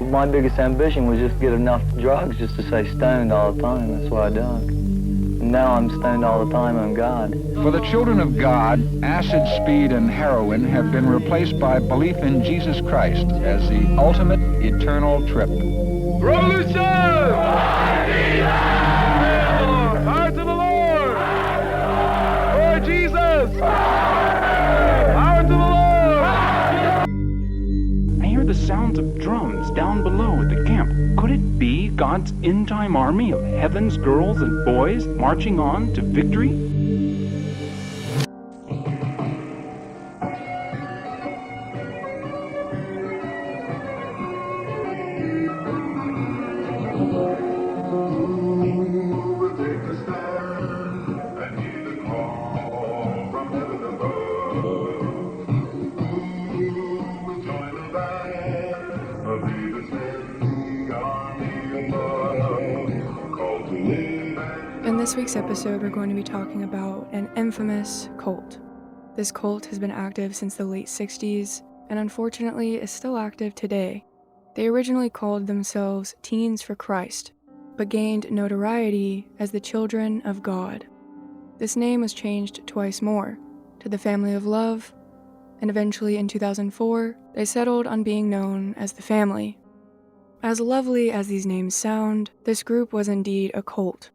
My biggest ambition was just to get enough drugs just to stay stoned all the time. That's what I done. And now I'm stoned all the time on God. For the children of God, acid, speed, and heroin have been replaced by belief in Jesus Christ as the ultimate eternal trip. Revolution! Power to the Lord! Lord Jesus! Power to the Lord! I hear the sounds of drums down below at the camp. Could it be God's end-time army of heaven's girls and boys marching on to victory? In this week's episode, we're going to be talking about an infamous cult. This cult has been active since the late 60s, and unfortunately is still active today. They originally called themselves Teens for Christ, but gained notoriety as the Children of God. This name was changed twice more, to the Family of Love, and eventually in 2004, they settled on being known as the Family. As lovely as these names sound, this group was indeed a cult.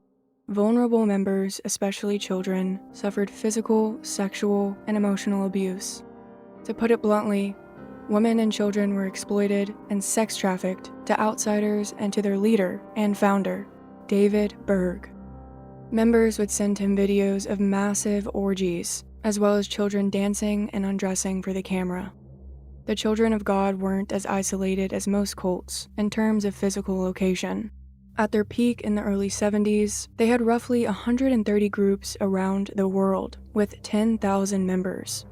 Vulnerable members, especially children, suffered physical, sexual, and emotional abuse. To put it bluntly, women and children were exploited and sex trafficked to outsiders and to their leader and founder, David Berg. Members would send him videos of massive orgies, as well as children dancing and undressing for the camera. The Children of God weren't as isolated as most cults in terms of physical location. At their peak in the early 70s, they had roughly 130 groups around the world, with 10,000 members.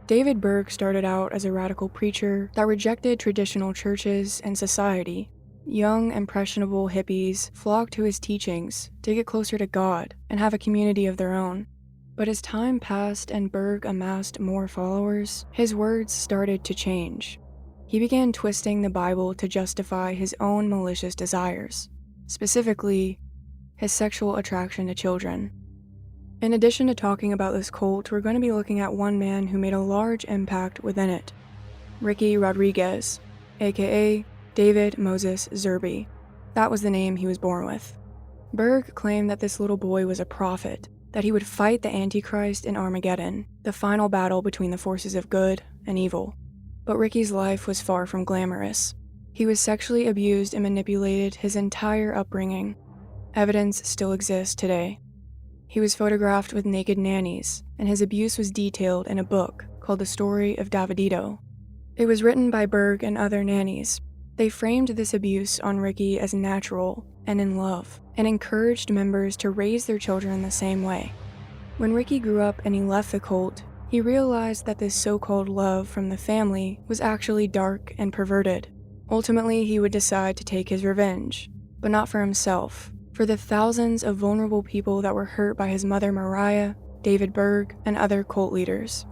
David Berg started out as a radical preacher that rejected traditional churches and society. Young, impressionable hippies flocked to his teachings to get closer to God and have a community of their own. But as time passed and Berg amassed more followers, his words started to change. He began twisting the Bible to justify his own malicious desires. Specifically, his sexual attraction to children. In addition to talking about this cult, we're going to be looking at one man who made a large impact within it, Ricky Rodriguez, aka David Moses Zerby. That was the name he was born with. Berg claimed that this little boy was a prophet, that he would fight the Antichrist in Armageddon, the final battle between the forces of good and evil. But Ricky's life was far from glamorous. He was sexually abused and manipulated his entire upbringing. Evidence still exists today. He was photographed with naked nannies, and his abuse was detailed in a book called The Story of Davidito. It was written by Berg and other nannies. They framed this abuse on Ricky as natural and in love, and encouraged members to raise their children the same way. When Ricky grew up and he left the cult, he realized that this so-called love from the family was actually dark and perverted. Ultimately, he would decide to take his revenge, but not for himself, for the thousands of vulnerable people that were hurt by his mother Mariah, David Berg, and other cult leaders.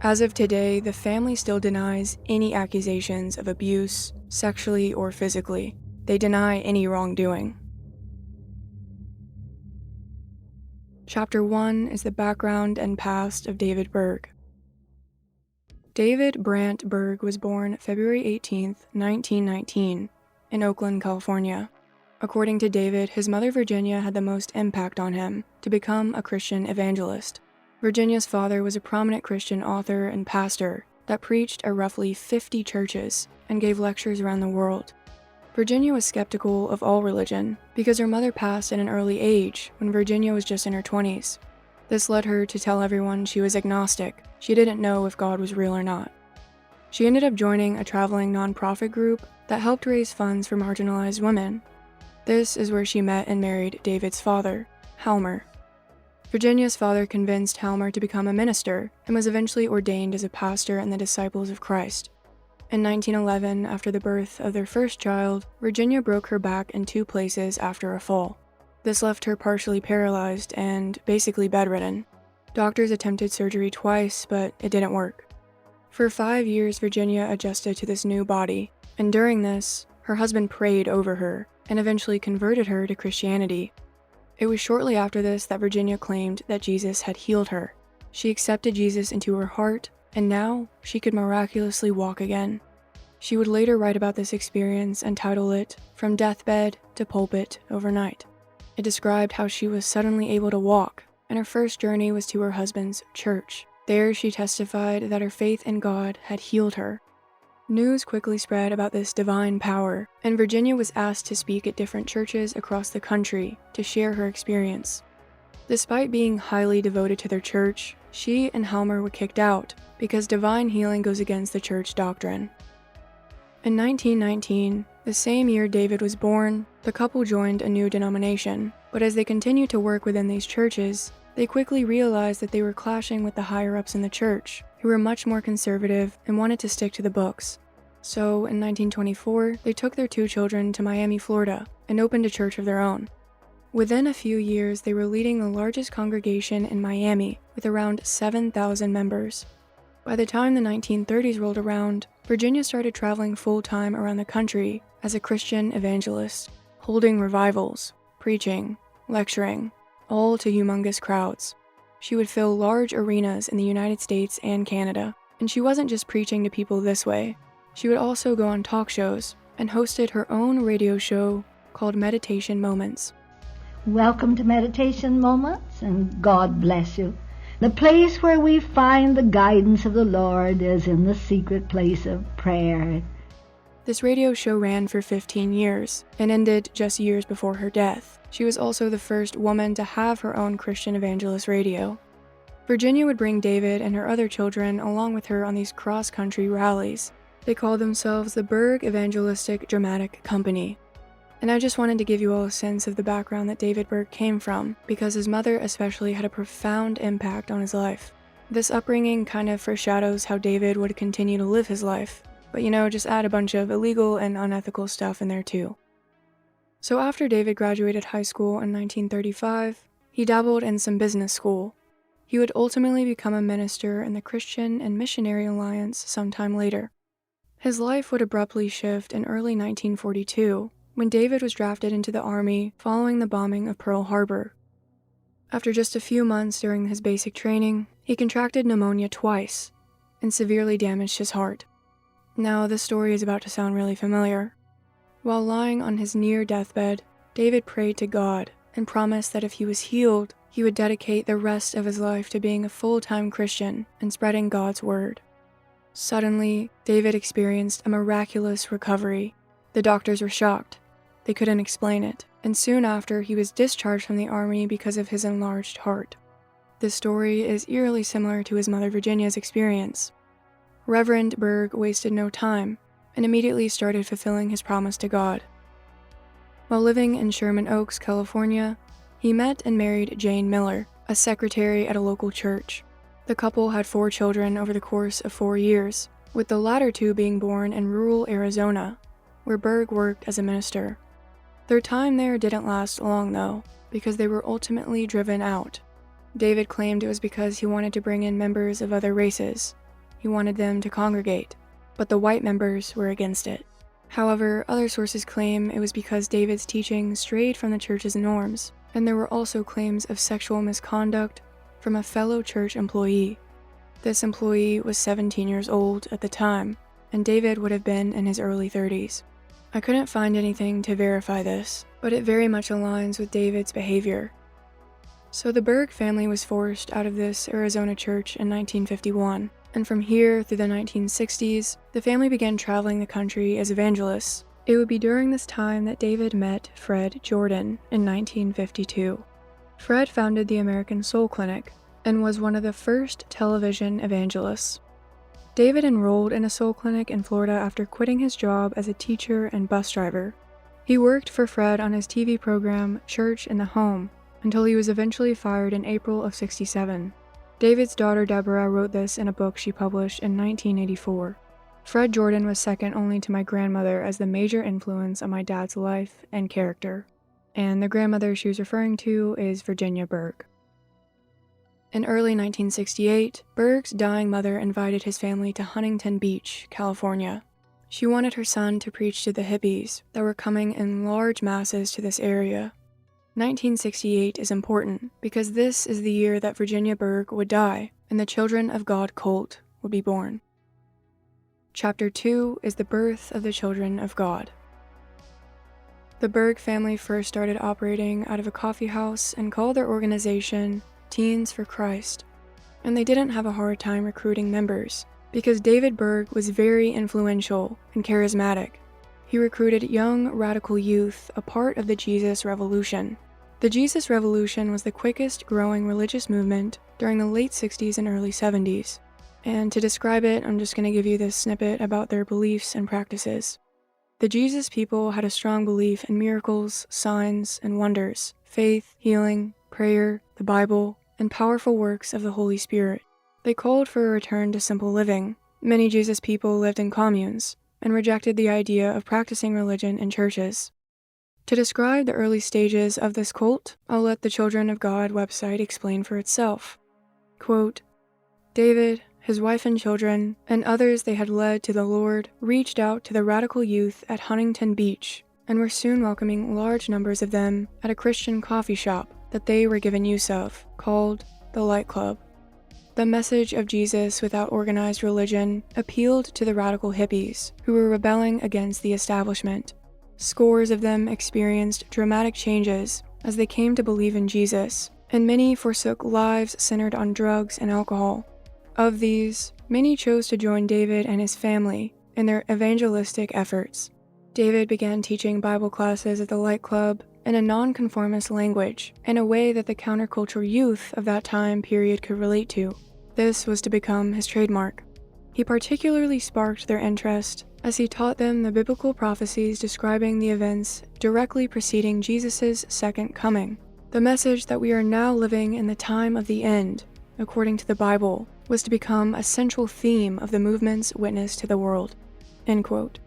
As of today, the family still denies any accusations of abuse, sexually or physically. They deny any wrongdoing. Chapter 1 is the background and past of David Berg. David Brant Berg was born February 18, 1919, in Oakland, California. According to David, his mother Virginia had the most impact on him to become a Christian evangelist. Virginia's father was a prominent Christian author and pastor that preached at roughly 50 churches and gave lectures around the world. Virginia was skeptical of all religion because her mother passed at an early age when Virginia was just in her 20s. This led her to tell everyone she was agnostic. She didn't know if God was real or not. She ended up joining a traveling nonprofit group that helped raise funds for marginalized women. This is where she met and married David's father, Helmer. Virginia's father convinced Helmer to become a minister and was eventually ordained as a pastor in the Disciples of Christ. In 1911, after the birth of their first child, Virginia broke her back in 2 places after a fall. This left her partially paralyzed and basically bedridden. Doctors attempted surgery twice, but it didn't work. For 5 years, Virginia adjusted to this new body, and during this, her husband prayed over her and eventually converted her to Christianity. It was shortly after this that Virginia claimed that Jesus had healed her. She accepted Jesus into her heart, and now she could miraculously walk again. She would later write about this experience and title it, "From Deathbed to Pulpit Overnight." It described how she was suddenly able to walk, and her first journey was to her husband's church. There she testified that her faith in God had healed her. News quickly spread about this divine power, and Virginia was asked to speak at different churches across the country to share her experience. Despite being highly devoted to their church, she and Helmer were kicked out because divine healing goes against the church doctrine. In 1919, the same year David was born, the couple joined a new denomination, but as they continued to work within these churches, they quickly realized that they were clashing with the higher-ups in the church, who were much more conservative and wanted to stick to the books. So, in 1924, they took their 2 children to Miami, Florida, and opened a church of their own. Within a few years, they were leading the largest congregation in Miami, with around 7,000 members. By the time the 1930s rolled around, Virginia started traveling full-time around the country as a Christian evangelist, holding revivals, preaching, lecturing, all to humongous crowds. She would fill large arenas in the United States and Canada, and she wasn't just preaching to people this way. She would also go on talk shows and hosted her own radio show called Meditation Moments. Welcome to Meditation Moments, and God bless you. The place where we find the guidance of the Lord is in the secret place of prayer. This radio show ran for 15 years and ended just years before her death. She was also the first woman to have her own Christian evangelist radio. Virginia would bring David and her other children along with her on these cross-country rallies. They called themselves the Berg Evangelistic Dramatic Company. And I just wanted to give you all a sense of the background that David Berg came from, because his mother especially had a profound impact on his life. This upbringing kind of foreshadows how David would continue to live his life, but just add a bunch of illegal and unethical stuff in there too. So after David graduated high school in 1935, he dabbled in some business school. He would ultimately become a minister in the Christian and Missionary Alliance sometime later. His life would abruptly shift in early 1942, when David was drafted into the Army following the bombing of Pearl Harbor. After just a few months during his basic training, he contracted pneumonia twice and severely damaged his heart. Now, this story is about to sound really familiar. While lying on his near deathbed, David prayed to God and promised that if he was healed, he would dedicate the rest of his life to being a full-time Christian and spreading God's word. Suddenly, David experienced a miraculous recovery. The doctors were shocked. They couldn't explain it, and soon after, he was discharged from the Army because of his enlarged heart. This story is eerily similar to his mother Virginia's experience. Reverend Berg wasted no time and immediately started fulfilling his promise to God. While living in Sherman Oaks, California, he met and married Jane Miller, a secretary at a local church. The couple had 4 children over the course of 4 years, with the latter 2 being born in rural Arizona, where Berg worked as a minister. Their time there didn't last long though, because they were ultimately driven out. David claimed it was because he wanted to bring in members of other races. He wanted them to congregate, but the white members were against it. However, other sources claim it was because David's teaching strayed from the church's norms, and there were also claims of sexual misconduct from a fellow church employee. This employee was 17 years old at the time, and David would have been in his early 30s. I couldn't find anything to verify this, but it very much aligns with David's behavior. So the Berg family was forced out of this Arizona church in 1951, and from here through the 1960s, the family began traveling the country as evangelists. It would be during this time that David met Fred Jordan in 1952. Fred founded the American Soul Clinic and was one of the first television evangelists. David enrolled in a soul clinic in Florida after quitting his job as a teacher and bus driver. He worked for Fred on his TV program Church in the Home until he was eventually fired in April of '67. David's daughter Deborah wrote this in a book she published in 1984. Fred Jordan was second only to my grandmother as the major influence on my dad's life and character, and the grandmother she was referring to is Virginia Berg. In early 1968, Berg's dying mother invited his family to Huntington Beach, California. She wanted her son to preach to the hippies that were coming in large masses to this area. 1968 is important because this is the year that Virginia Berg would die and the Children of God cult would be born. Chapter 2 is the birth of the Children of God. The Berg family first started operating out of a coffee house and called their organization Teens for Christ. And they didn't have a hard time recruiting members because David Berg was very influential and charismatic. He recruited young radical youth, a part of the Jesus Revolution. The Jesus Revolution was the quickest growing religious movement during the late 60s and early 70s. And to describe it, I'm just going to give you this snippet about their beliefs and practices. The Jesus people had a strong belief in miracles, signs, and wonders, faith, healing, prayer, the Bible, and powerful works of the Holy Spirit. They called for a return to simple living. Many Jesus people lived in communes and rejected the idea of practicing religion in churches. To describe the early stages of this cult, I'll let the Children of God website explain for itself. Quote, David, his wife and children, and others they had led to the Lord, reached out to the radical youth at Huntington Beach, and were soon welcoming large numbers of them at a Christian coffee shop that they were given use of, called the Light Club. The message of Jesus without organized religion appealed to the radical hippies, who were rebelling against the establishment. Scores of them experienced dramatic changes as they came to believe in Jesus, and many forsook lives centered on drugs and alcohol. Of these, many chose to join David and his family in their evangelistic efforts. David began teaching Bible classes at the Light Club in a nonconformist language, in a way that the counterculture youth of that time period could relate to. This was to become his trademark. He particularly sparked their interest as he taught them the biblical prophecies describing the events directly preceding Jesus' second coming. The message that we are now living in the time of the end, according to the Bible, was to become a central theme of the movement's witness to the world. End quote.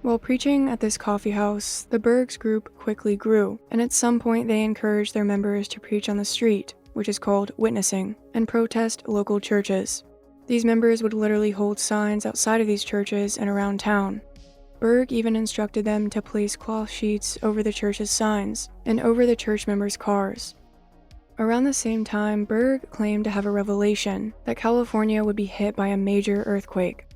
While preaching at this coffee house, the Bergs group quickly grew, and at some point they encouraged their members to preach on the street, which is called witnessing, and protest local churches. These members would literally hold signs outside of these churches and around town. Berg even instructed them to place cloth sheets over the church's signs and over the church members' cars. Around the same time, Berg claimed to have a revelation that California would be hit by a major earthquake.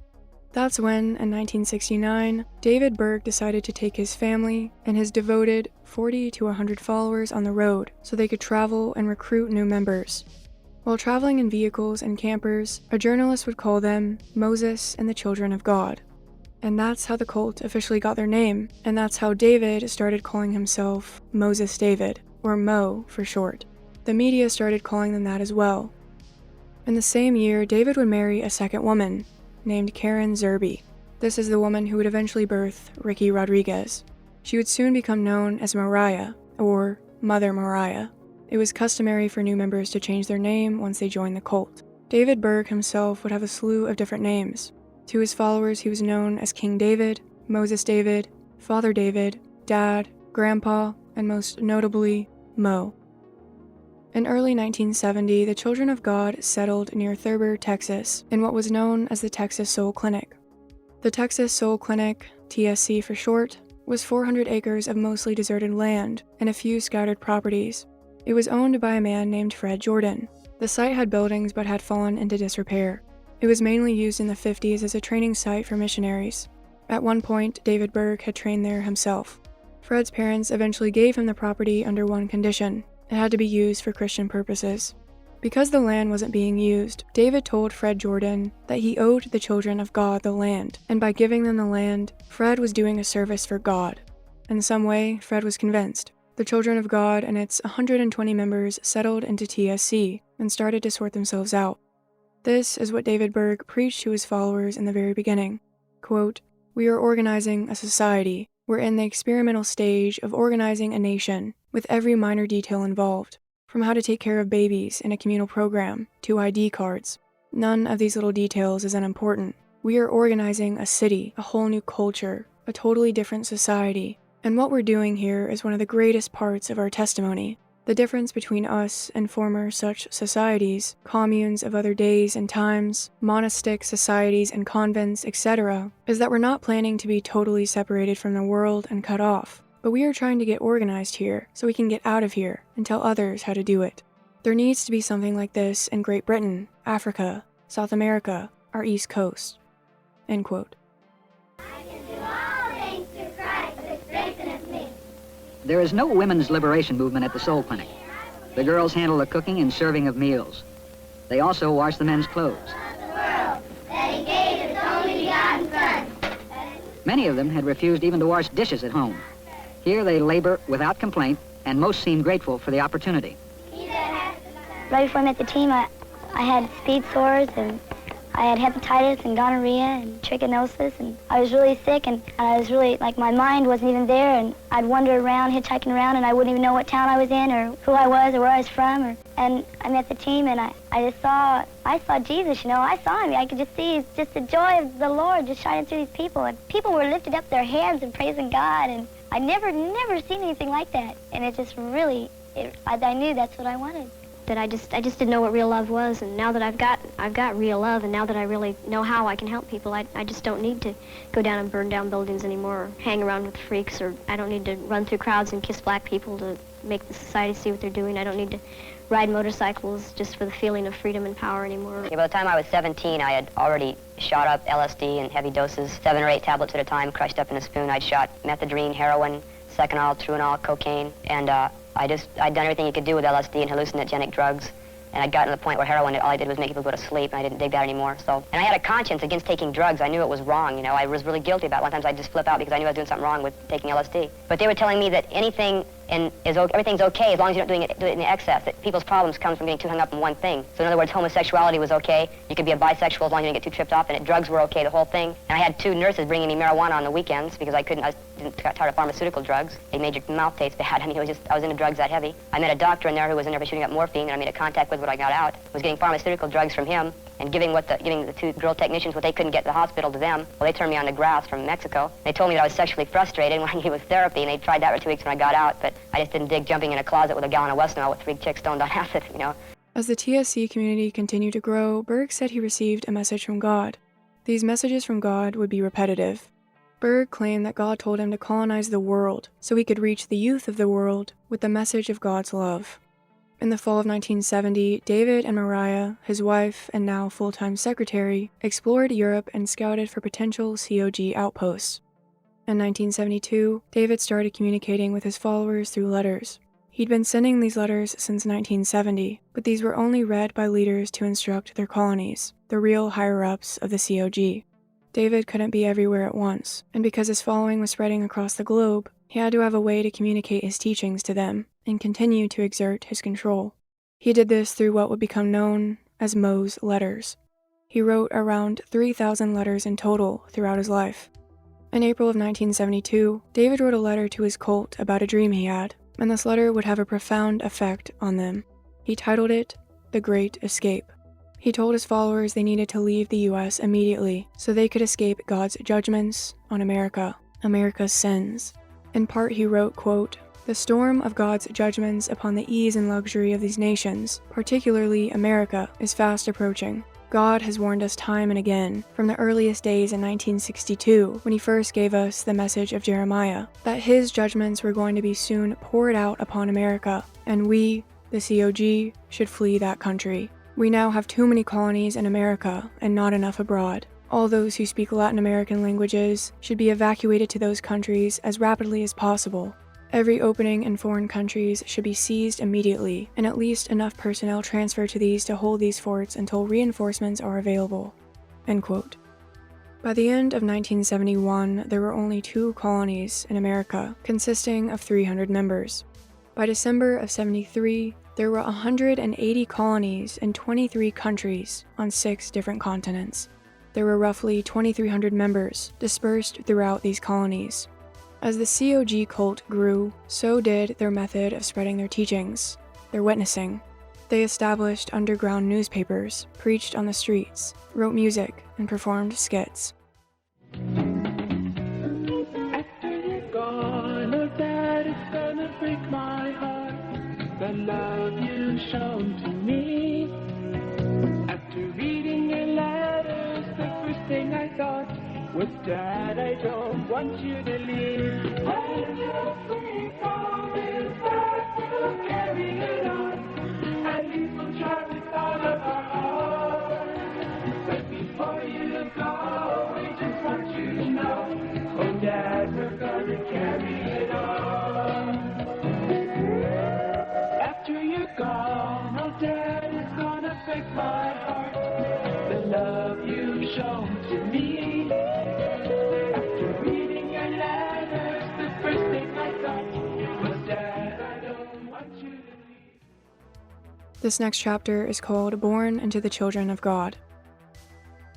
That's when, in 1969, David Berg decided to take his family and his devoted 40 to 100 followers on the road so they could travel and recruit new members. While traveling in vehicles and campers, a journalist would call them Moses and the Children of God. And that's how the cult officially got their name, and that's how David started calling himself Moses David, or Mo for short. The media started calling them that as well. In the same year, David would marry a second woman, named Karen Zerby. This is the woman who would eventually birth Ricky Rodriguez. She would soon become known as Mariah, or Mother Mariah. It was customary for new members to change their name once they joined the cult. David Berg himself would have a slew of different names. To his followers, he was known as King David, Moses David, Father David, Dad, Grandpa, and most notably, Mo. In early 1970, the Children of God settled near Thurber, Texas, in what was known as the Texas Soul Clinic. The Texas Soul Clinic, TSC for short, was 400 acres of mostly deserted land and a few scattered properties. It was owned by a man named Fred Jordan. The site had buildings but had fallen into disrepair. It was mainly used in the 50s as a training site for missionaries. At one point, David Berg had trained there himself. Fred's parents eventually gave him the property under one condition: it had to be used for Christian purposes. Because the land wasn't being used, David told Fred Jordan that he owed the Children of God the land, and by giving them the land, Fred was doing a service for God. In some way, Fred was convinced. The Children of God and its 120 members settled into TSC and started to sort themselves out. This is what David Berg preached to his followers in the very beginning. Quote, "We are organizing a society. We're in the experimental stage of organizing a nation, with every minor detail involved, from how to take care of babies in a communal program to ID cards. None of these little details is unimportant. We are organizing a city, a whole new culture, a totally different society. And what we're doing here is one of the greatest parts of our testimony. The difference between us and former such societies, communes of other days and times, monastic societies and convents, etc., is that we're not planning to be totally separated from the world and cut off, but we are trying to get organized here so we can get out of here and tell others how to do it. There needs to be something like this in Great Britain, Africa, South America, our East Coast." End quote. There is no women's liberation movement at the Soul Clinic. The girls handle the cooking and serving of meals. They also wash the men's clothes. Many of them had refused even to wash dishes at home. Here they labor without complaint, and most seem grateful for the opportunity. Right before I met the team, I had speed sores, and I had hepatitis and gonorrhea and trichinosis, and I was really sick, and I was really, like, my mind wasn't even there, and I'd wander around, hitchhiking around, and I wouldn't even know what town I was in or who I was or where I was from. And I met the team, and I saw Jesus, you know. I saw him. I could just see just the joy of the Lord just shining through these people, and people were lifting up their hands and praising God, and I never seen anything like that, and it just really, I knew that's what I wanted. That I just didn't know what real love was, and now that I've got real love, and now that I really know how I can help people, I just don't need to go down and burn down buildings anymore, or hang around with freaks, or I don't need to run through crowds and kiss black people to make the society see what they're doing. I don't need to ride motorcycles just for the feeling of freedom and power anymore. By the time I was 17, I had already shot up LSD in heavy doses, 7 or 8 tablets at a time, crushed up in a spoon. I'd shot methadone, heroin, seconal, truanol, cocaine, and I'd done everything you could do with LSD and hallucinogenic drugs, and I'd gotten to the point where heroin, all I did was make people go to sleep, and I didn't dig that anymore. And I had a conscience against taking drugs. I knew it was wrong, you know. I was really guilty about it. One time I'd just flip out because I knew I was doing something wrong with taking LSD. But they were telling me that everything's okay as long as you don't do it in excess, that people's problems come from getting too hung up in one thing. So in other words, homosexuality was okay. You could be a bisexual as long as you didn't get too tripped up in it. Drugs were okay, the whole thing. And I had 2 nurses bringing me marijuana on the weekends because I got tired of pharmaceutical drugs. They made your mouth taste bad. I mean, I was into drugs that heavy. I met a doctor in there who was in there for shooting up morphine, and I made a contact with when I got out. Was getting pharmaceutical drugs from him and giving the 2 girl technicians what they couldn't get at the hospital to them. Well, they turned me on to grass from Mexico. They told me that I was sexually frustrated when I needed therapy, and they tried that for 2 weeks when I got out, but I just didn't dig jumping in a closet with a gallon of Western with 3 chicks stoned on acid, you know. As the TSC community continued to grow, Berg said he received a message from God. These messages from God would be repetitive. Berg claimed that God told him to colonize the world so he could reach the youth of the world with the message of God's love. In the fall of 1970, David and Mariah, his wife and now full-time secretary, explored Europe and scouted for potential COG outposts. In 1972, David started communicating with his followers through letters. He'd been sending these letters since 1970, but these were only read by leaders to instruct their colonies, the real higher-ups of the COG. David couldn't be everywhere at once, and because his following was spreading across the globe, he had to have a way to communicate his teachings to them and continue to exert his control. He did this through what would become known as Moe's letters. He wrote around 3,000 letters in total throughout his life. In April of 1972, David wrote a letter to his cult about a dream he had, and this letter would have a profound effect on them. He titled it, "The Great Escape." He told his followers they needed to leave the US immediately so they could escape God's judgments on America's sins. In part he wrote, quote, "The storm of God's judgments upon the ease and luxury of these nations, particularly America, is fast approaching. God has warned us time and again, from the earliest days in 1962, when he first gave us the message of Jeremiah, that his judgments were going to be soon poured out upon America, and we, the COG, should flee that country. We now have too many colonies in America and not enough abroad. All those who speak Latin American languages should be evacuated to those countries as rapidly as possible. Every opening in foreign countries should be seized immediately, and at least enough personnel transferred to these to hold these forts until reinforcements are available." End quote. By the end of 1971, there were only 2 colonies in America, consisting of 300 members. By December of 73, there were 180 colonies in 23 countries on 6 different continents. There were roughly 2,300 members dispersed throughout these colonies. As the COG cult grew, so did their method of spreading their teachings, their witnessing. They established underground newspapers, preached on the streets, wrote music, and performed skits. After you're gone, oh Dad, it's gonna break my heart the love you've shown to me. After reading your letters, the first thing I thought was, Dad, I don't want you to leave. When you think all is back, we'll carry it on. At least we'll try with all of our heart. But before you go, we just want you to know, oh, Dad, we're gonna carry it on. After you're gone, oh, Dad, it's gonna break my heart. The love you've shown to me. After reading your letters, the first thing I thought was, Dad, I don't want you to leave. This next chapter is called Born into the Children of God.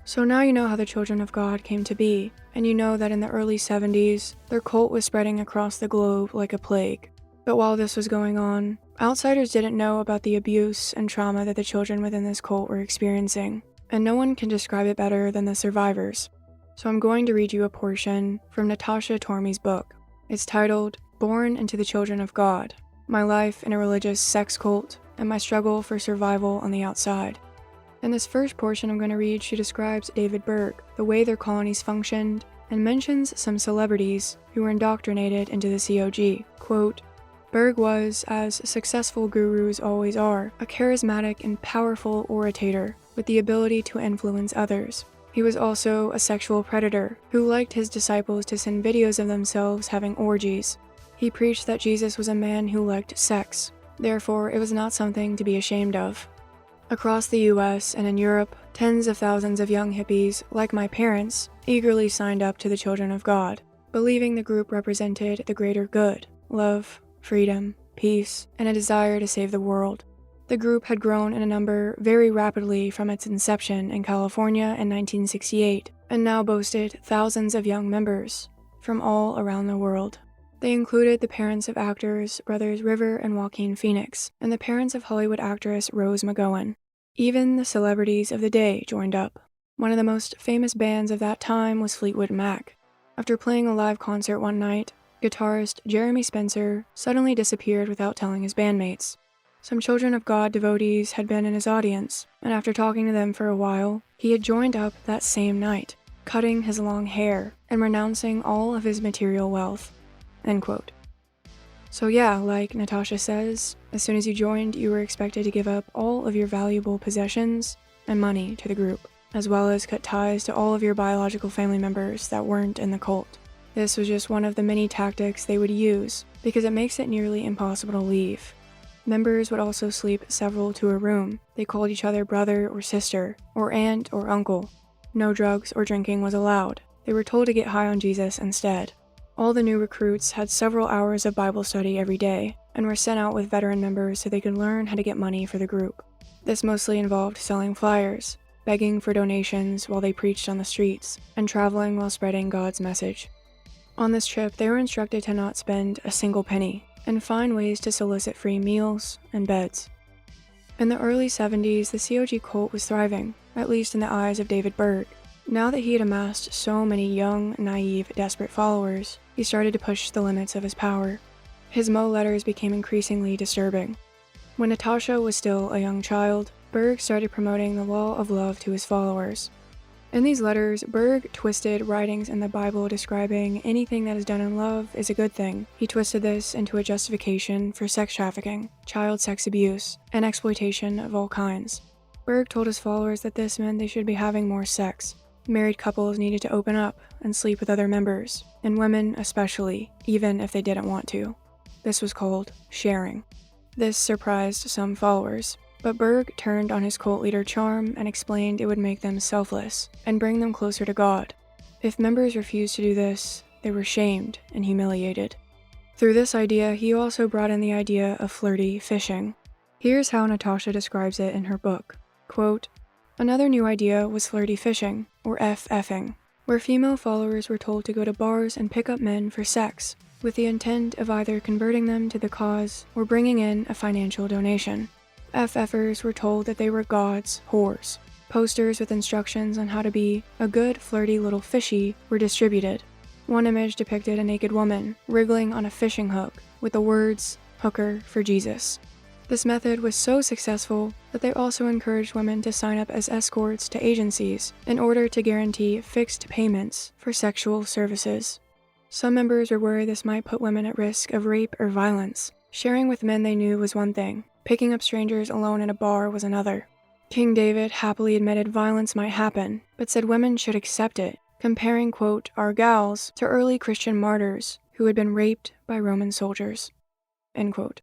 So now you know how the Children of God came to be, and you know that in the early 70s, their cult was spreading across the globe like a plague. But while this was going on, outsiders didn't know about the abuse and trauma that the children within this cult were experiencing, and no one can describe it better than the survivors. So I'm going to read you a portion from Natasha Tormey's book. It's titled, Born into the Children of God, My Life in a Religious Sex Cult and My Struggle for Survival on the Outside. In this first portion I'm going to read, she describes David Berg, the way their colonies functioned, and mentions some celebrities who were indoctrinated into the COG. Quote, Berg was, as successful gurus always are, a charismatic and powerful orator with the ability to influence others. He was also a sexual predator who liked his disciples to send videos of themselves having orgies. He preached that Jesus was a man who liked sex. Therefore, it was not something to be ashamed of. Across the US and in Europe, tens of thousands of young hippies, like my parents, eagerly signed up to the Children of God, believing the group represented the greater good, love, freedom, peace, and a desire to save the world. The group had grown in a number very rapidly from its inception in California in 1968, and now boasted thousands of young members from all around the world. They included the parents of actors brothers River and Joaquin Phoenix, and the parents of Hollywood actress Rose McGowan. Even the celebrities of the day joined up. One of the most famous bands of that time was Fleetwood Mac. After playing a live concert one night, guitarist Jeremy Spencer suddenly disappeared without telling his bandmates. Some Children of God devotees had been in his audience, and after talking to them for a while, he had joined up that same night, cutting his long hair and renouncing all of his material wealth. End quote. So yeah, like Natasha says, as soon as you joined, you were expected to give up all of your valuable possessions and money to the group, as well as cut ties to all of your biological family members that weren't in the cult. This was just one of the many tactics they would use, because it makes it nearly impossible to leave. Members would also sleep several to a room. They called each other brother or sister, or aunt or uncle. No drugs or drinking was allowed. They were told to get high on Jesus instead. All the new recruits had several hours of Bible study every day, and were sent out with veteran members so they could learn how to get money for the group. This mostly involved selling flyers, begging for donations while they preached on the streets, and traveling while spreading God's message. On this trip, they were instructed to not spend a single penny, and find ways to solicit free meals and beds. In the early 70s, the COG cult was thriving, at least in the eyes of David Berg. Now that he had amassed so many young, naive, desperate followers, he started to push the limits of his power. His Mo letters became increasingly disturbing. When Natasha was still a young child, Berg started promoting the law of love to his followers. In these letters, Berg twisted writings in the Bible describing anything that is done in love is a good thing. He twisted this into a justification for sex trafficking, child sex abuse, and exploitation of all kinds. Berg told his followers that this meant they should be having more sex. Married couples needed to open up and sleep with other members, and women especially, even if they didn't want to. This was called sharing. This surprised some followers, but Berg turned on his cult leader charm and explained it would make them selfless and bring them closer to God. If members refused to do this, they were shamed and humiliated. Through this idea, he also brought in the idea of flirty fishing. Here's how Natasha describes it in her book. Quote, another new idea was flirty fishing, or FFing, where female followers were told to go to bars and pick up men for sex, with the intent of either converting them to the cause or bringing in a financial donation. FFers were told that they were God's whores. Posters with instructions on how to be a good flirty little fishy were distributed. One image depicted a naked woman wriggling on a fishing hook with the words, "Hooker for Jesus." This method was so successful that they also encouraged women to sign up as escorts to agencies in order to guarantee fixed payments for sexual services. Some members were worried this might put women at risk of rape or violence. Sharing with men they knew was one thing. Picking up strangers alone in a bar was another. King David happily admitted violence might happen, but said women should accept it, comparing, quote, our gals to early Christian martyrs who had been raped by Roman soldiers, end quote.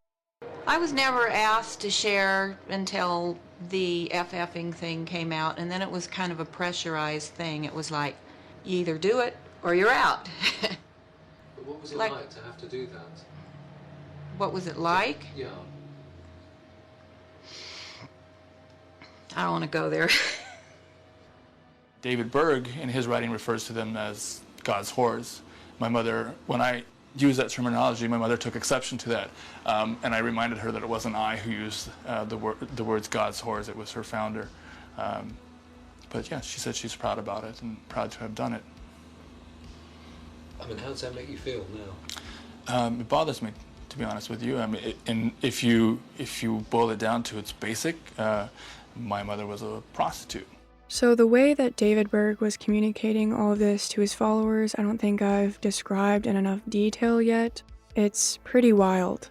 I was never asked to share until the FFing thing came out, and then it was kind of a pressurized thing. It was like, you either do it or you're out. But what was it like to have to do that? What was it like? Yeah. I don't want to go there. David Berg, in his writing, refers to them as God's whores. My mother, when I used that terminology, my mother took exception to that, and I reminded her that it wasn't I who used the words God's whores, it was her founder. But yeah, she said she's proud about it and proud to have done it. I mean, how does that make you feel now? It bothers me, to be honest with you. I mean, and if you boil it down to its basic, my mother was a prostitute. So the way that David Berg was communicating all of this to his followers, I don't think I've described in enough detail yet. It's pretty wild.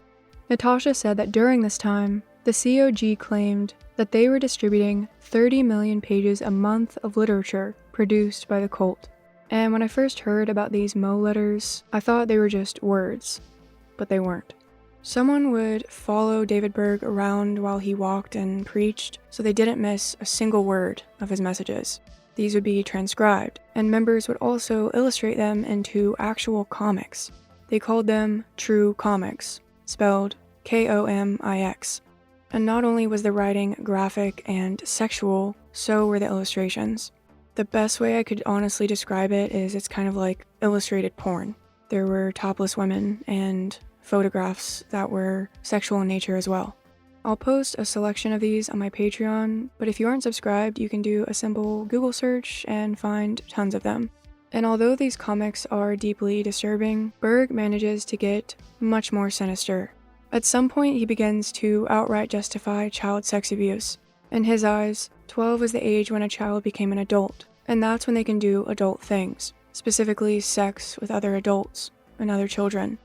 Natasha said that during this time, the COG claimed that they were distributing 30 million pages a month of literature produced by the cult. And when I first heard about these Mo letters, I thought they were just words, but they weren't. Someone would follow David Berg around while he walked and preached, so they didn't miss a single word of his messages. These would be transcribed, and members would also illustrate them into actual comics. They called them true comics, spelled Komix. And not only was the writing graphic and sexual, so were the illustrations. The best way I could honestly describe it is it's kind of like illustrated porn. There were topless women and photographs that were sexual in nature as well. I'll post a selection of these on my Patreon, but if you aren't subscribed, you can do a simple Google search and find tons of them. And although these comics are deeply disturbing, Berg manages to get much more sinister. At some point, he begins to outright justify child sex abuse. In his eyes, 12 is the age when a child became an adult, and that's when they can do adult things, specifically sex with other adults and other children.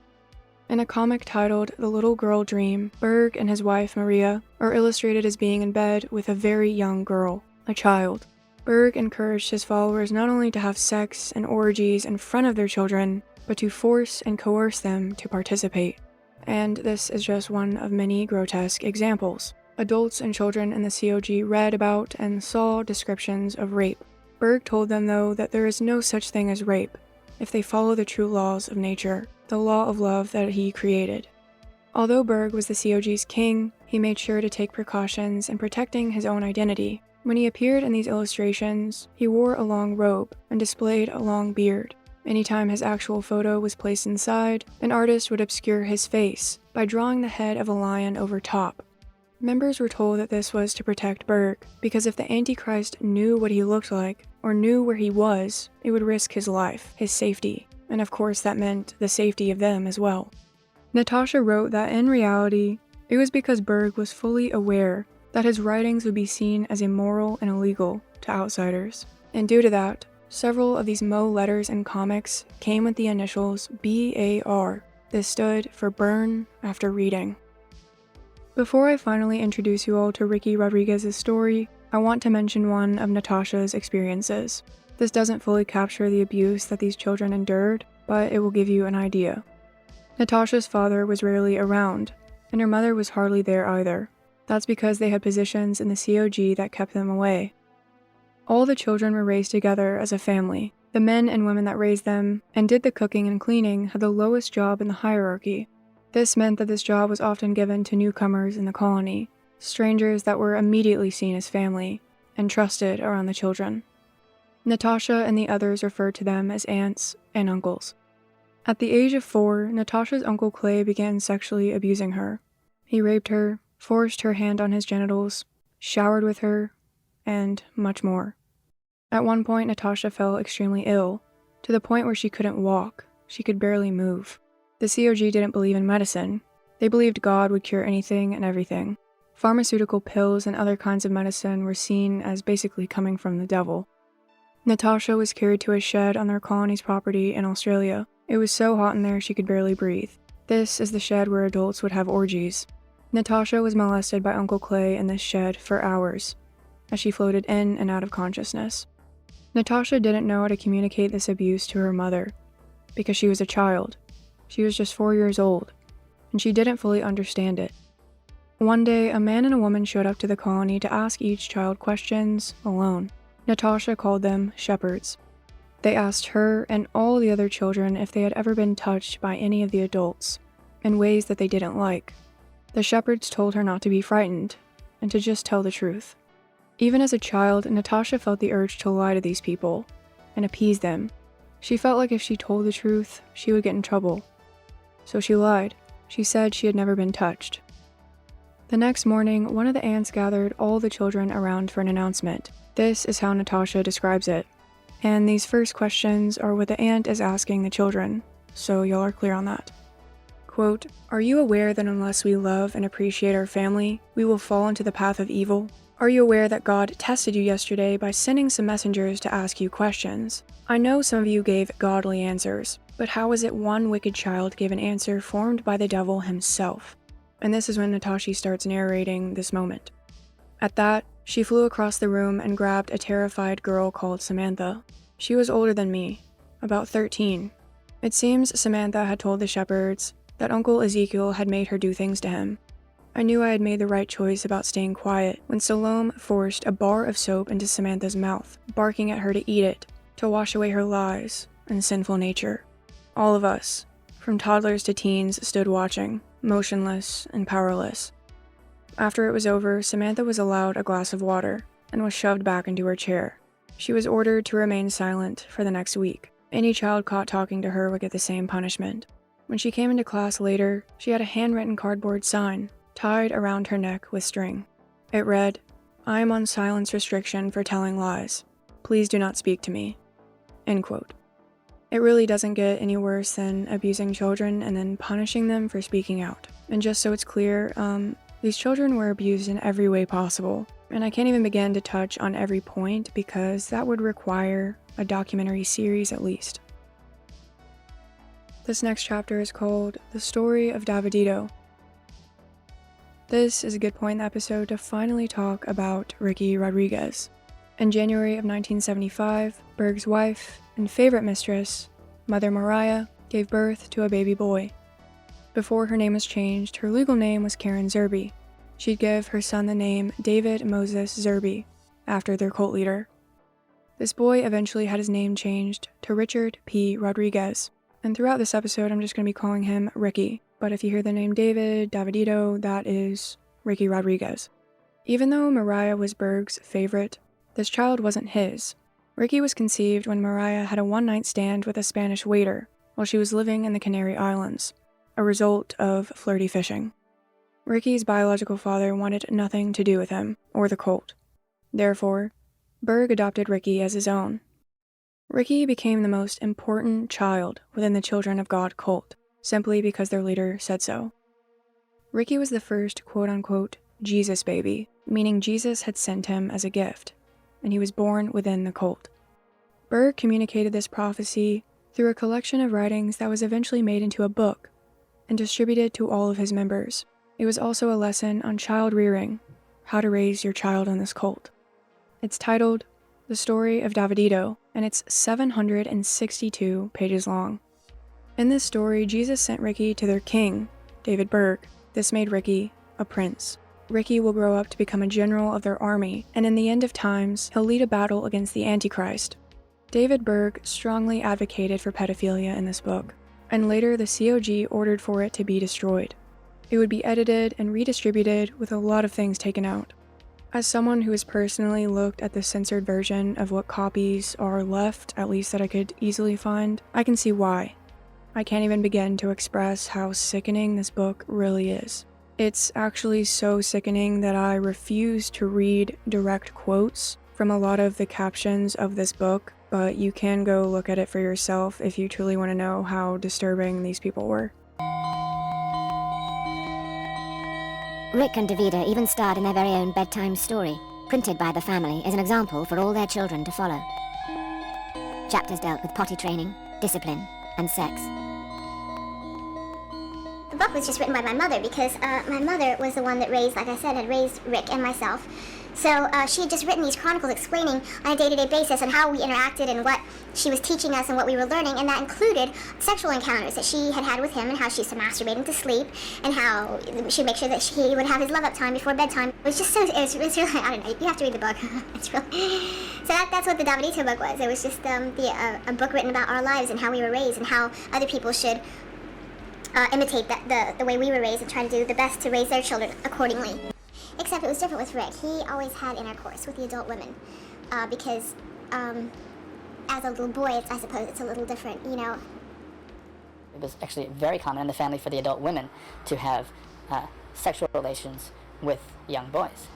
In a comic titled The Little Girl Dream, Berg and his wife Maria are illustrated as being in bed with a very young girl, a child. Berg encouraged his followers not only to have sex and orgies in front of their children, but to force and coerce them to participate. And this is just one of many grotesque examples. Adults and children in the COG read about and saw descriptions of rape. Berg told them, though, that there is no such thing as rape if they follow the true laws of nature, the law of love that he created. Although Berg was the COG's king, he made sure to take precautions in protecting his own identity. When he appeared in these illustrations, he wore a long robe and displayed a long beard. Anytime his actual photo was placed inside, an artist would obscure his face by drawing the head of a lion over top. Members were told that this was to protect Berg, because if the Antichrist knew what he looked like, or knew where he was, it would risk his life, his safety, and of course that meant the safety of them as well. Natasha wrote that in reality, it was because Berg was fully aware that his writings would be seen as immoral and illegal to outsiders, and due to that, several of these Mo letters and comics came with the initials BAR. This stood for Burn After Reading. Before I finally introduce you all to Ricky Rodriguez's story, I want to mention one of Natasha's experiences. This doesn't fully capture the abuse that these children endured, but it will give you an idea. Natasha's father was rarely around, and her mother was hardly there either. That's because they had positions in the COG that kept them away. All the children were raised together as a family. The men and women that raised them and did the cooking and cleaning had the lowest job in the hierarchy. This meant that this job was often given to newcomers in the colony, strangers that were immediately seen as family and trusted around the children. Natasha and the others referred to them as aunts and uncles. At the age of 4, Natasha's Uncle Clay began sexually abusing her. He raped her, forced her hand on his genitals, showered with her, and much more. At one point, Natasha fell extremely ill, to the point where she couldn't walk, she could barely move. The COG didn't believe in medicine, They believed God would cure anything and everything. Pharmaceutical pills and other kinds of medicine were seen as basically coming from the devil. Natasha was carried to a shed on their colony's property in Australia. It was so hot in there she could barely breathe. This is the shed where adults would have orgies. Natasha was molested by Uncle Clay in this shed for hours, as she floated in and out of consciousness. Natasha didn't know how to communicate this abuse to her mother, because she was a child. She was just 4 years old, and she didn't fully understand it. One day, a man and a woman showed up to the colony to ask each child questions alone. Natasha called them shepherds. They asked her and all the other children if they had ever been touched by any of the adults, in ways that they didn't like. The shepherds told her not to be frightened, and to just tell the truth. Even as a child, Natasha felt the urge to lie to these people, and appease them. She felt like if she told the truth, she would get in trouble. So she lied. She said she had never been touched. The next morning, one of the aunts gathered all the children around for an announcement. This is how Natasha describes it. And these first questions are what the aunt is asking the children, so y'all are clear on that. Quote, "Are you aware that unless we love and appreciate our family, we will fall into the path of evil? Are you aware that God tested you yesterday by sending some messengers to ask you questions? I know some of you gave godly answers, but how is it one wicked child gave an answer formed by the devil himself?" And this is when Natasha starts narrating this moment. At that, she flew across the room and grabbed a terrified girl called Samantha. She was older than me, about 13. It seems Samantha had told the shepherds that Uncle Ezekiel had made her do things to him. I knew I had made the right choice about staying quiet when Salome forced a bar of soap into Samantha's mouth, barking at her to eat it, to wash away her lies and sinful nature. All of us, from toddlers to teens, stood watching, motionless and powerless. After it was over, Samantha was allowed a glass of water and was shoved back into her chair. She was ordered to remain silent for the next week. Any child caught talking to her would get the same punishment. When she came into class later, she had a handwritten cardboard sign tied around her neck with string. It read, "I am on silence restriction for telling lies. Please do not speak to me." End quote. It really doesn't get any worse than abusing children and then punishing them for speaking out. And just so it's clear, these children were abused in every way possible. And I can't even begin to touch on every point because that would require a documentary series at least. This next chapter is called The Story of Davidito. This is a good point in the episode to finally talk about Ricky Rodriguez. In January of 1975, Berg's wife and favorite mistress, Mother Mariah, gave birth to a baby boy. Before her name was changed, her legal name was Karen Zerby. She'd give her son the name David Moses Zerby, after their cult leader. This boy eventually had his name changed to Richard P. Rodriguez. And throughout this episode, I'm just going to be calling him Ricky. But if you hear the name David, Davidito, that is Ricky Rodriguez. Even though Mariah was Berg's favorite, this child wasn't his. Ricky was conceived when Mariah had a one-night stand with a Spanish waiter while she was living in the Canary Islands, a result of flirty fishing. Ricky's biological father wanted nothing to do with him or the cult. Therefore, Berg adopted Ricky as his own. Ricky became the most important child within the Children of God cult, simply because their leader said so. Ricky was the first quote-unquote Jesus baby, meaning Jesus had sent him as a gift, and he was born within the cult. Berg communicated this prophecy through a collection of writings that was eventually made into a book and distributed to all of his members. It was also a lesson on child rearing, how to raise your child in this cult. It's titled The Story of Davidito, and it's 762 pages long. In this story, Jesus sent Ricky to their king, David Berg. This made Ricky a prince. Ricky will grow up to become a general of their army, and in the end of times, he'll lead a battle against the Antichrist. David Berg strongly advocated for pedophilia in this book, and later the COG ordered for it to be destroyed. It would be edited and redistributed with a lot of things taken out. As someone who has personally looked at the censored version of what copies are left, at least that I could easily find, I can see why. I can't even begin to express how sickening this book really is. It's actually so sickening that I refuse to read direct quotes from a lot of the captions of this book, but you can go look at it for yourself if you truly want to know how disturbing these people were. Rick and Davida even starred in their very own bedtime story, printed by the family as an example for all their children to follow. Chapters dealt with potty training, discipline, and sex. The book was just written by my mother because my mother was the one that raised, like I said, had raised Rick and myself. So she had just written these chronicles explaining on a day-to-day basis on how we interacted and what she was teaching us and what we were learning, and that included sexual encounters that she had had with him and how she used to masturbate him to sleep and how she'd make sure that he would have his love-up time before bedtime. It was just so, it's really, I don't know, you have to read the book. It's really, so that's what the Davidito book was. It was just a book written about our lives and how we were raised and how other people should imitate the way we were raised and try to do the best to raise their children accordingly. Except it was different with Rick. He always had intercourse with the adult women because as a little boy, I suppose it's a little different, you know. It was actually very common in the family for the adult women to have sexual relations with young boys.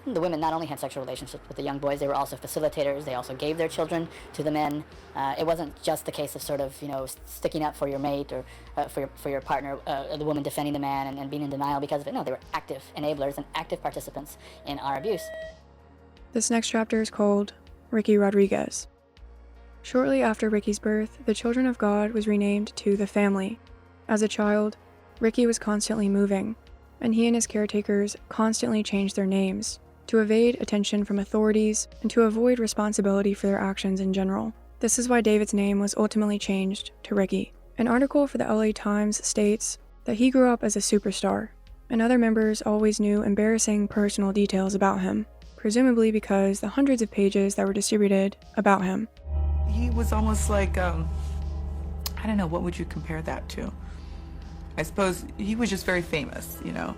The women not only had sexual relationships with the young boys, they were also facilitators. They also gave their children to the men. It wasn't just the case of sort of, you know, sticking up for your mate or for your partner, the woman defending the man and being in denial because of it. No, they were active enablers and active participants in our abuse. This next chapter is called Ricky Rodriguez. Shortly after Ricky's birth, the Children of God was renamed to The Family. As a child, Ricky was constantly moving, and he and his caretakers constantly changed their names to evade attention from authorities and to avoid responsibility for their actions in general. This is why David's name was ultimately changed to Ricky. An article for the LA Times states that he grew up as a superstar, and other members always knew embarrassing personal details about him, presumably because the hundreds of pages that were distributed about him. He was almost like, I don't know, what would you compare that to? I suppose he was just very famous, you know.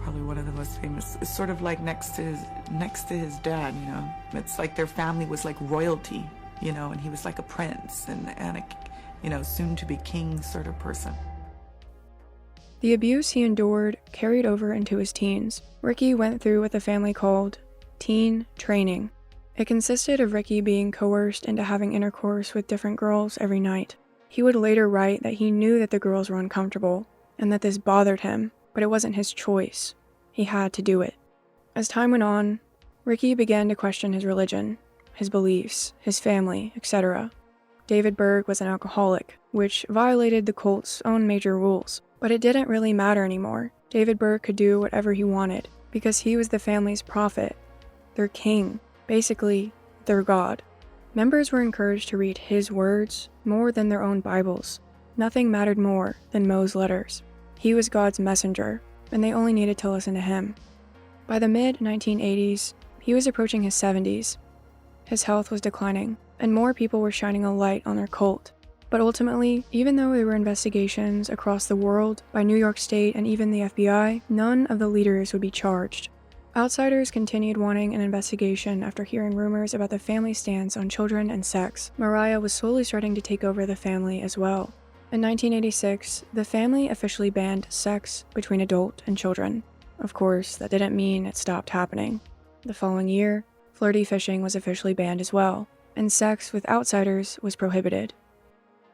Probably one of the most famous. It's sort of like next to his dad, you know. It's like their family was like royalty, you know, and he was like a prince and a, you know, soon to be king sort of person. The abuse he endured carried over into his teens. Ricky went through what the family called teen training. It consisted of Ricky being coerced into having intercourse with different girls every night. He would later write that he knew that the girls were uncomfortable and that this bothered him, but it wasn't his choice. He had to do it. As time went on, Ricky began to question his religion, his beliefs, his family, etc. David Berg was an alcoholic, which violated the cult's own major rules, but it didn't really matter anymore. David Berg could do whatever he wanted because he was the family's prophet, their king, basically their god. Members were encouraged to read his words more than their own Bibles. Nothing mattered more than Mo's letters. He was God's messenger, and they only needed to listen to him. By the mid-1980s, he was approaching his 70s. His health was declining, and more people were shining a light on their cult. But ultimately, even though there were investigations across the world by New York State and even the FBI, none of the leaders would be charged. Outsiders continued wanting an investigation after hearing rumors about the family's stance on children and sex. Mariah was slowly starting to take over the family as well. In 1986, the family officially banned sex between adult and children. Of course, that didn't mean it stopped happening. The following year, flirty fishing was officially banned as well, and sex with outsiders was prohibited.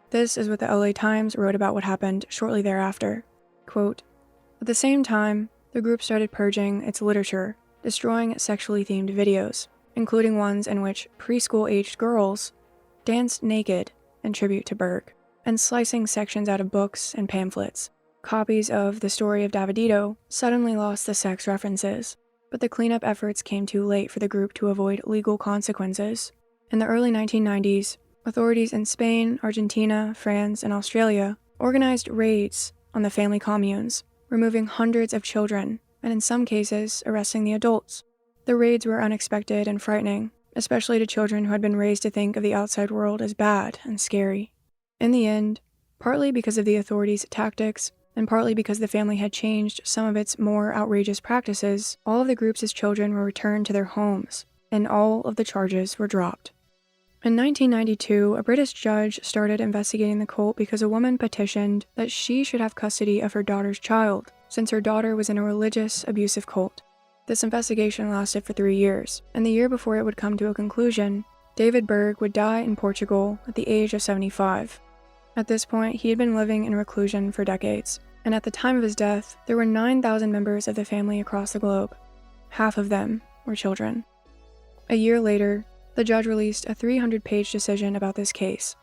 This is what the LA Times wrote about what happened shortly thereafter. Quote, "At the same time, the group started purging its literature, destroying sexually themed videos, including ones in which preschool-aged girls danced naked in tribute to Berg, and slicing sections out of books and pamphlets. Copies of The Story of Davidito suddenly lost the sex references, but the cleanup efforts came too late for the group to avoid legal consequences. In the early 1990s, authorities in Spain, Argentina, France, and Australia organized raids on the family communes, removing hundreds of children, and in some cases, arresting the adults. The raids were unexpected and frightening, especially to children who had been raised to think of the outside world as bad and scary. In the end, partly because of the authorities' tactics, and partly because the family had changed some of its more outrageous practices, all of the group's children were returned to their homes, and all of the charges were dropped. In 1992, a British judge started investigating the cult because a woman petitioned that she should have custody of her daughter's child, since her daughter was in a religious, abusive cult. This investigation lasted for 3 years, and the year before it would come to a conclusion, David Berg would die in Portugal at the age of 75. At this point, he had been living in reclusion for decades, and at the time of his death, there were 9,000 members of the family across the globe. Half of them were children. A year later, the judge released a 300-page decision about this case.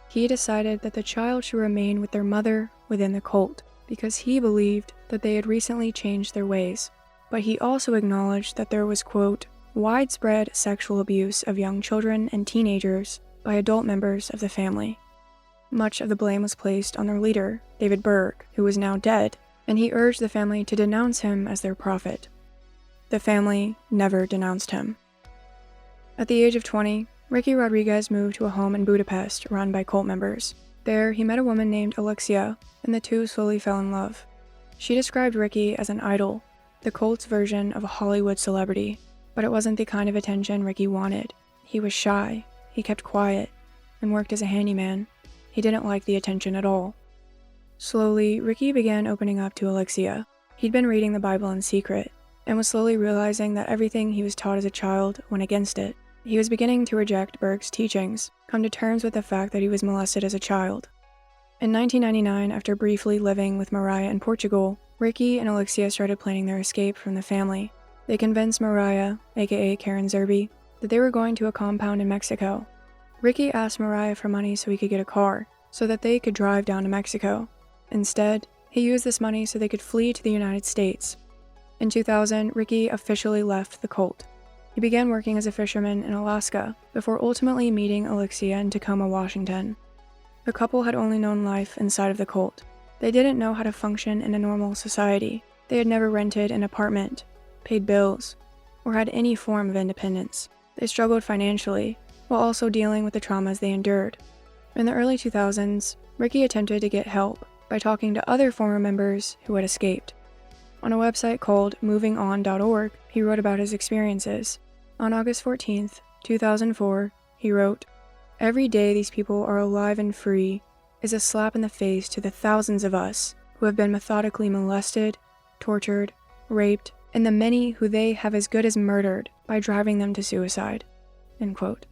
He decided that the child should remain with their mother within the cult because he believed that they had recently changed their ways. But he also acknowledged that there was, quote, widespread sexual abuse of young children and teenagers by adult members of the family. Much of the blame was placed on their leader, David Berg, who was now dead, and he urged the family to denounce him as their prophet. The family never denounced him. At the age of 20, Ricky Rodriguez moved to a home in Budapest run by cult members. There, he met a woman named Alexia, and the two slowly fell in love. She described Ricky as an idol, the cult's version of a Hollywood celebrity, but it wasn't the kind of attention Ricky wanted. He was shy, he kept quiet, and worked as a handyman. He didn't like the attention at all. Slowly, Ricky began opening up to Alexia. He'd been reading the Bible in secret, and was slowly realizing that everything he was taught as a child went against it. He was beginning to reject Berg's teachings, come to terms with the fact that he was molested as a child. In 1999, after briefly living with Mariah in Portugal, Ricky and Alexia started planning their escape from the family. They convinced Mariah, aka Karen Zerby, that they were going to a compound in Mexico. Ricky asked Mariah for money so he could get a car, so that they could drive down to Mexico. Instead, he used this money so they could flee to the United States. In 2000, Ricky officially left the cult. He began working as a fisherman in Alaska, before ultimately meeting Alexia in Tacoma, Washington. The couple had only known life inside of the cult. They didn't know how to function in a normal society. They had never rented an apartment, paid bills, or had any form of independence. They struggled financially, while also dealing with the traumas they endured. In the early 2000s, Ricky attempted to get help by talking to other former members who had escaped. On a website called movingon.org, he wrote about his experiences. On August 14th, 2004, he wrote, "Every day these people are alive and free is a slap in the face to the thousands of us who have been methodically molested, tortured, raped, and the many who they have as good as murdered by driving them to suicide." End quote.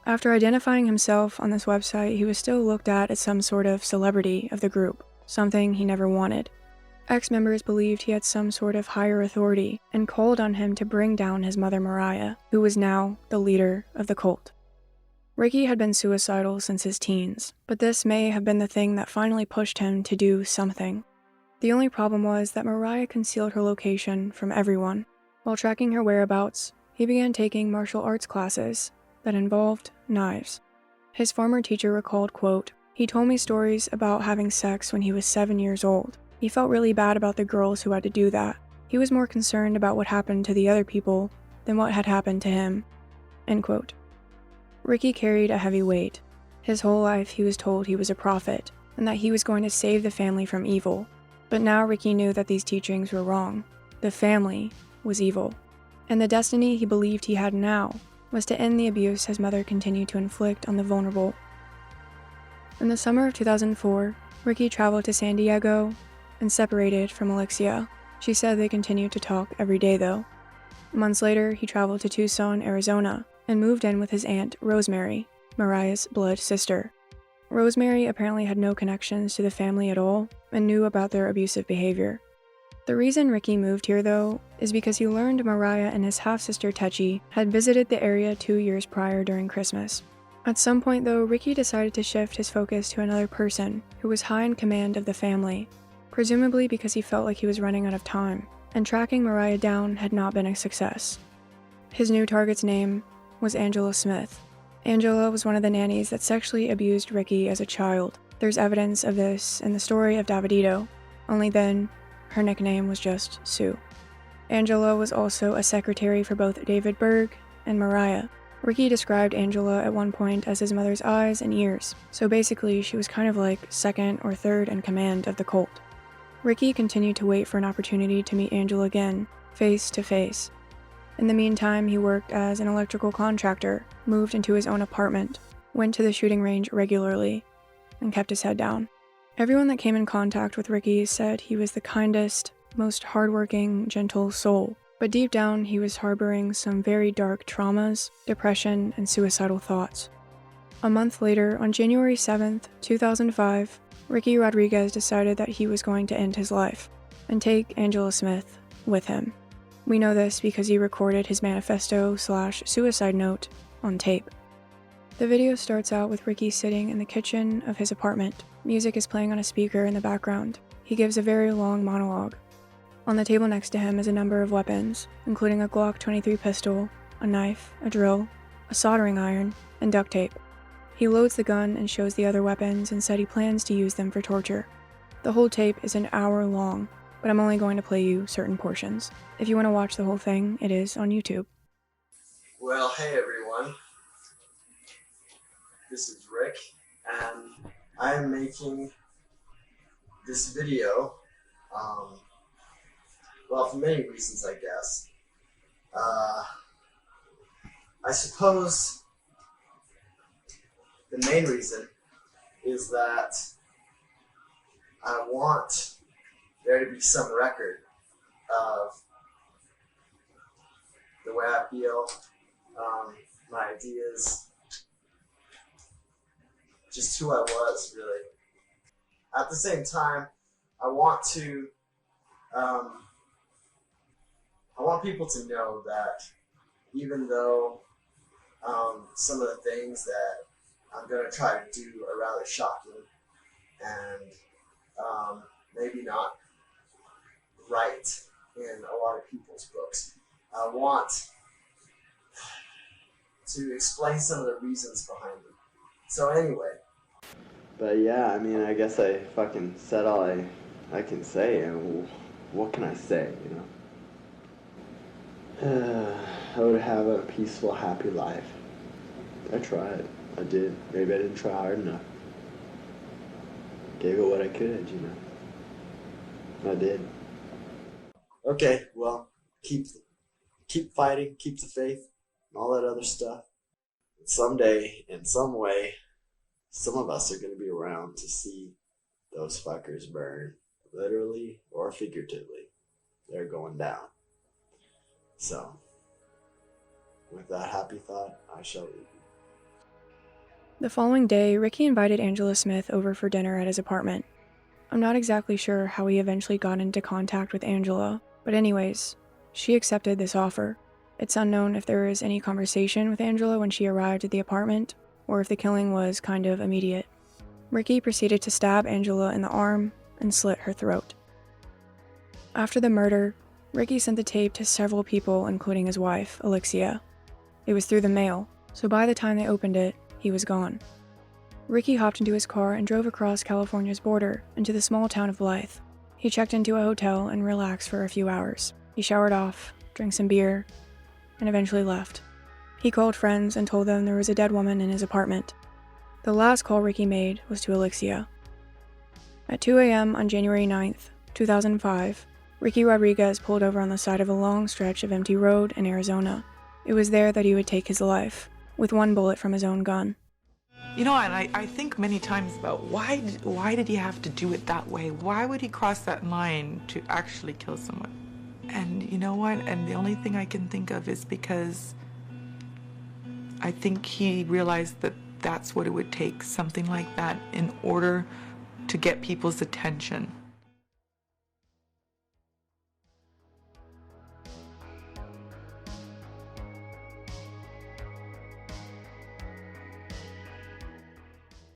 After identifying himself on this website, he was still looked at as some sort of celebrity of the group, something he never wanted. Ex-members believed he had some sort of higher authority and called on him to bring down his mother Mariah, who was now the leader of the cult. Ricky had been suicidal since his teens, but this may have been the thing that finally pushed him to do something. The only problem was that Mariah concealed her location from everyone. While tracking her whereabouts, he began taking martial arts classes that involved knives. His former teacher recalled, quote, "He told me stories about having sex when he was 7 years old. He felt really bad about the girls who had to do that. He was more concerned about what happened to the other people than what had happened to him." End quote. Ricky carried a heavy weight. His whole life he was told he was a prophet, and that he was going to save the family from evil. But now Ricky knew that these teachings were wrong. The family was evil. And the destiny he believed he had now was to end the abuse his mother continued to inflict on the vulnerable. In the summer of 2004, Ricky traveled to San Diego and separated from Alexia. She said they continued to talk every day though. Months later, he traveled to Tucson, Arizona, and moved in with his aunt, Rosemary, Mariah's blood sister. Rosemary apparently had no connections to the family at all and knew about their abusive behavior. The reason Ricky moved here though is because he learned Mariah and his half-sister Techi had visited the area 2 years prior during Christmas. At some point though, Ricky decided to shift his focus to another person who was high in command of the family, presumably because he felt like he was running out of time, and tracking Mariah down had not been a success. His new target's name was Angela Smith. Angela was one of the nannies that sexually abused Ricky as a child. There's evidence of this in the story of Davidito, only then, her nickname was just Sue. Angela was also a secretary for both David Berg and Mariah. Ricky described Angela at one point as his mother's eyes and ears, so basically she was kind of like second or third in command of the cult. Ricky continued to wait for an opportunity to meet Angela again, face to face. In the meantime, he worked as an electrical contractor, moved into his own apartment, went to the shooting range regularly, and kept his head down. Everyone that came in contact with Ricky said he was the kindest, most hardworking, gentle soul, but deep down he was harboring some very dark traumas, depression, and suicidal thoughts. A month later, on January 7th, 2005, Ricky Rodriguez decided that he was going to end his life and take Angela Smith with him. We know this because he recorded his manifesto/suicide note on tape. The video starts out with Ricky sitting in the kitchen of his apartment. Music is playing on a speaker in the background. He gives a very long monologue. On the table next to him is a number of weapons, including a Glock 23 pistol, a knife, a drill, a soldering iron, and duct tape. He loads the gun and shows the other weapons and said he plans to use them for torture. The whole tape is an hour long, but I'm only going to play you certain portions. If you want to watch the whole thing, it is on YouTube. Well, hey everyone. This is Rick, and I'm making this video, well, for many reasons, I guess. I suppose the main reason is that I want there to be some record of the way I feel, my ideas, just who I was, really. At the same time, I want people to know that even though some of the things that I'm going to try to do are rather shocking and maybe not right in a lot of people's books, I want to explain some of the reasons behind them. So anyway. But yeah, I mean, I guess I fucking said all I can say, and what can I say, you know? I would have a peaceful, happy life. I tried. I did. Maybe I didn't try hard enough. Gave it what I could, you know? I did. Okay, well, keep fighting, keep the faith, and all that other stuff. Someday, in some way, some of us are going to be around to see those fuckers burn, literally or figuratively. They're going down. So, with that happy thought, I shall leave you. The following day, Ricky invited Angela Smith over for dinner at his apartment. I'm not exactly sure how he eventually got into contact with Angela, but anyways, she accepted this offer. It's unknown if there was any conversation with Angela when she arrived at the apartment, or if the killing was kind of immediate. Ricky proceeded to stab Angela in the arm and slit her throat. After the murder, Ricky sent the tape to several people, including his wife, Alexia. It was through the mail, so by the time they opened it, he was gone. Ricky hopped into his car and drove across California's border into the small town of Blythe. He checked into a hotel and relaxed for a few hours. He showered off, drank some beer, and eventually left. He called friends and told them there was a dead woman in his apartment. The last call Ricky made was to Alexia. At 2 a.m. on January 9th, 2005, Ricky Rodriguez pulled over on the side of a long stretch of empty road in Arizona. It was there that he would take his life, with one bullet from his own gun. You know, and I think many times about why did he have to do it that way? Why would he cross that line to actually kill someone? And you know what? And the only thing I can think of is because I think he realized that that's what it would take, something like that, in order to get people's attention.